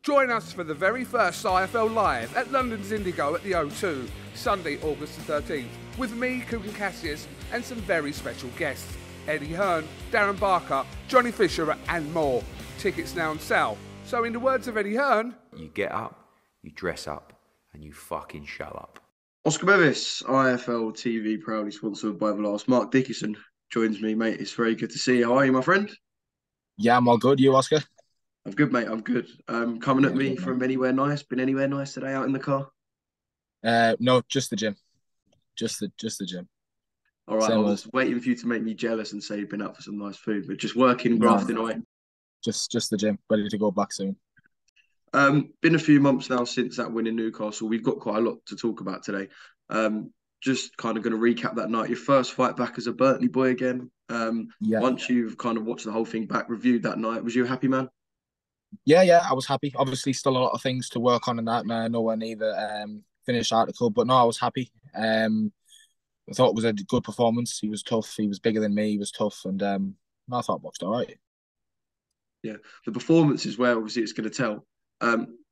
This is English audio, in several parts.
Join us for the very first IFL Live at London's Indigo at the O2, Sunday, August the 13th, with me, Kugan Cassius, and some very special guests. Eddie Hearn, Darren Barker, Johnny Fisher, and more. Tickets now on sale. So in the words of Eddie Hearn, you get up, you dress up, and you fucking shut up. Oscar Bevis, IFL TV, proudly sponsored by the last Mark Dickinson, joins me, mate. It's very good to see you. How are you, my friend? Yeah, I'm all good. You, Oscar? I'm good, mate. I'm good. Coming at me from anywhere nice? Been anywhere nice today out in the car? No, just the gym. Just the gym. All right, I was waiting for you to make me jealous and say you've been out for some nice food, but just working, grafting away. Just the gym. Ready to go back soon. Been a few months now since that win in Newcastle. We've got quite a lot to talk about today. Just kind of going to recap that night. Your first fight back as a Berkeley boy again. Once you've kind of watched the whole thing back, reviewed that night, was you a happy man? Yeah, I was happy. Obviously, still a lot of things to work on in that. Nowhere near the finished article, but no, I was happy. I thought it was a good performance. He was tough. He was bigger than me. He was tough, and I thought boxed all right. Yeah, the performance is where obviously it's going to tell.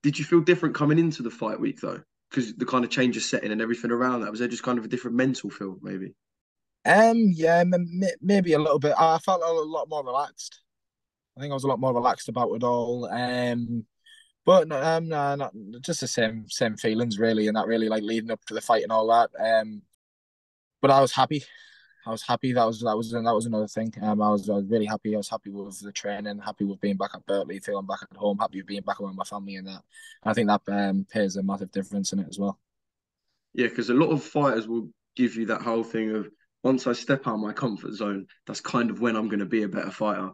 Did you feel different coming into the fight week though? Because the kind of change of setting and everything around that, was there just kind of a different mental feel maybe? Yeah, maybe a little bit. I felt a lot more relaxed. I think I was a lot more relaxed about it all. But no, not just the same feelings really, and that really like leading up to the fight and all that. But I was happy. That was another thing. I was really happy. I was happy with the training, happy with being back at Berkeley, feeling back at home, happy with being back around my family and that. And I think that plays a massive difference in it as well. Yeah, because a lot of fighters will give you that whole thing of once I step out of my comfort zone, that's kind of when I'm going to be a better fighter.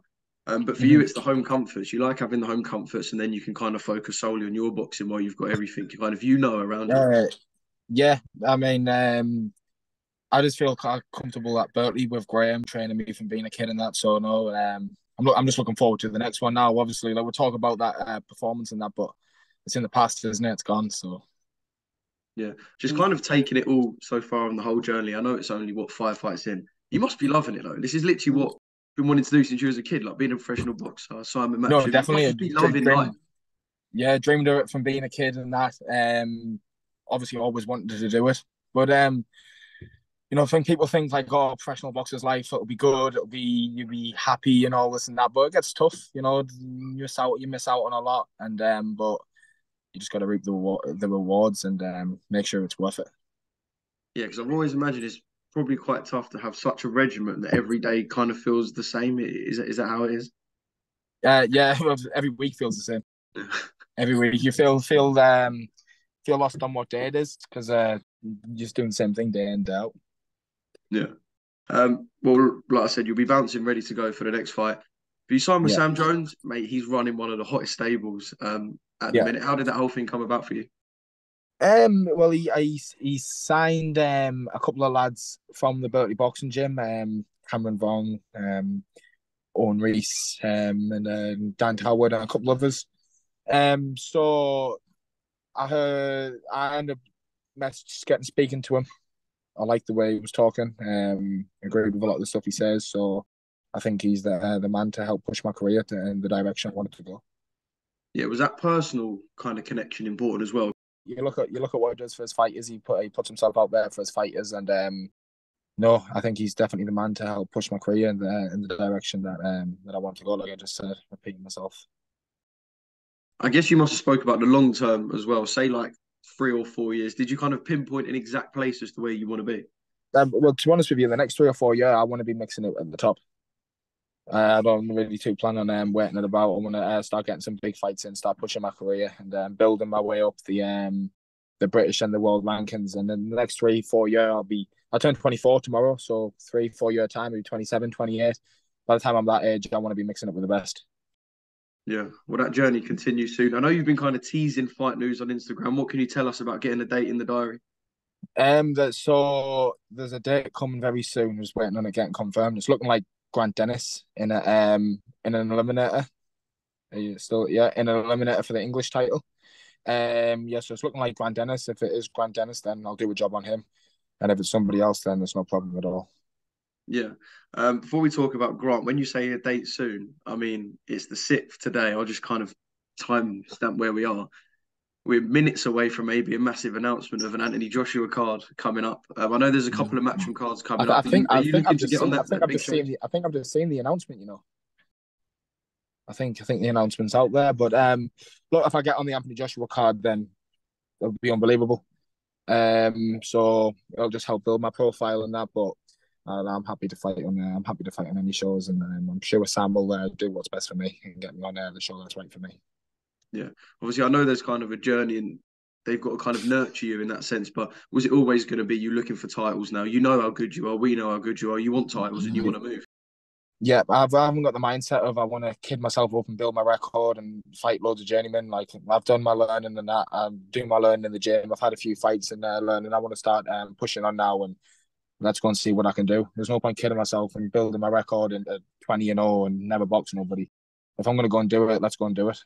But for you, it's the home comforts. You like having the home comforts, and then you can kind of focus solely on your boxing while you've got everything around you. Yeah, I mean, I just feel quite comfortable at Berkeley with Graham training me from being a kid and that. So no, I'm just looking forward to the next one now. Obviously, like we'll talk about that performance and that, but it's in the past, isn't it? It's gone. So yeah, just kind of taking it all so far on the whole journey. I know it's only 5 fights in. You must be loving it though. This is literally what you've been wanting to do since you was a kid, like being a professional boxer, Simon Matthews. No, definitely. You must be loving life. Yeah, dreamed of it from being a kid and that. Obviously always wanted to do it, but I think people think like, oh, professional boxer's life, it'll be good, you'll be happy and all this and that, but it gets tough. You miss out on a lot, and but you just got to reap the rewards and make sure it's worth it. Yeah, because I've always imagined it's probably quite tough to have such a regimen that every day kind of feels the same. Is that how it is? Yeah, every week feels the same. Every week you feel lost on what day it is because you're just doing the same thing day in, day out. Yeah. Well, like I said, you'll be bouncing ready to go for the next fight. Have you signed with Sam Jones? Mate, he's running one of the hottest stables at the minute. How did that whole thing come about for you? Well, he signed a couple of lads from the Berkeley boxing gym, Cameron Vong, Owen Reese, and Dan Howard and a couple of others. So I ended up speaking to him. I liked the way he was talking. Agreed with a lot of the stuff he says. So I think he's the man to help push my career in the direction I wanted to go. Yeah, was that personal kind of connection important as well? You look at what he does for his fighters. He puts himself out there for his fighters, and no, I think he's definitely the man to help push my career in the direction that I want to go. Like I just said, repeating myself. I guess you must have spoke about the long term as well. Say like 3 or 4 years. Did you kind of pinpoint an exact place as to where you want to be? Well, to be honest with you, the next 3 or 4 years, I want to be mixing it at the top. I don't really too plan on waiting it about. I want to start getting some big fights in, start pushing my career, and building my way up the British and the world rankings. And then the next 3, 4 years, I'll turn 24 tomorrow, so 3, 4 year time, maybe 27, 28. By the time I'm that age, I want to be mixing it with the best. Yeah, well, that journey continues soon. I know you've been kind of teasing fight news on Instagram. What can you tell us about getting a date in the diary? So there's a date coming very soon. Just waiting on it getting confirmed. It's looking like Grant Dennis in an eliminator. Are you still in an eliminator for the English title? So it's looking like Grant Dennis. If it is Grant Dennis, then I'll do a job on him. And if it's somebody else, then there's no problem at all. Yeah. Before we talk about Grant, when you say a date soon, I mean, it's the 6th today. I'll just kind of time stamp where we are, we're minutes away from maybe a massive announcement of an Anthony Joshua card coming up. I know there's a couple of Matchroom cards coming up. Are you looking to get on that? I think I've just seen the announcement. You know, I think the announcement's out there. But look, if I get on the Anthony Joshua card, then it'll be unbelievable. So it'll just help build my profile and that. But I'm happy to fight on there. I'm happy to fight on any shows, and I'm sure Sam will do what's best for me and get me on the show that's right for me. Yeah, obviously I know there's kind of a journey and they've got to kind of nurture you in that sense, but was it always going to be you looking for titles now? You know how good you are, we know how good you are, you want titles and you want to move. Yeah, I haven't got the mindset of I want to kid myself up and build my record and fight loads of journeymen. Like, I've done my learning and that. I'm doing my learning in the gym. I've had a few fights and learning. I want to start pushing on now, and let's go and see what I can do. There's no point kidding myself and building my record into 20-0 and never boxing nobody. If I'm going to go and do it, let's go and do it.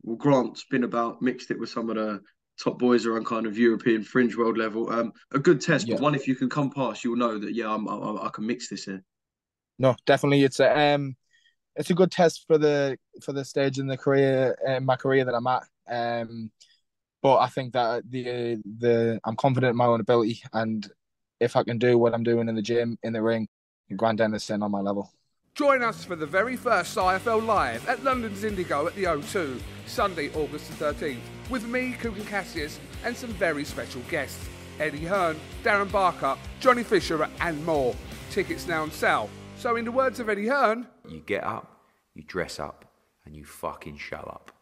Well, Grant's been about, mixed it with some of the top boys around kind of European fringe world level. A good test, but one if you can come past, you'll know that I can mix this here. No, definitely, it's a good test for the stage in my career that I'm at. But I think that I'm confident in my own ability, and if I can do what I'm doing in the gym, in the ring, Grant Dennison on my level. Join us for the very first IFL Live at London's Indigo at the O2, Sunday, August the 13th, with me, Kugan Cassius, and some very special guests, Eddie Hearn, Darren Barker, Johnny Fisher, and more. Tickets now on sale. So in the words of Eddie Hearn, you get up, you dress up, and you fucking shut up.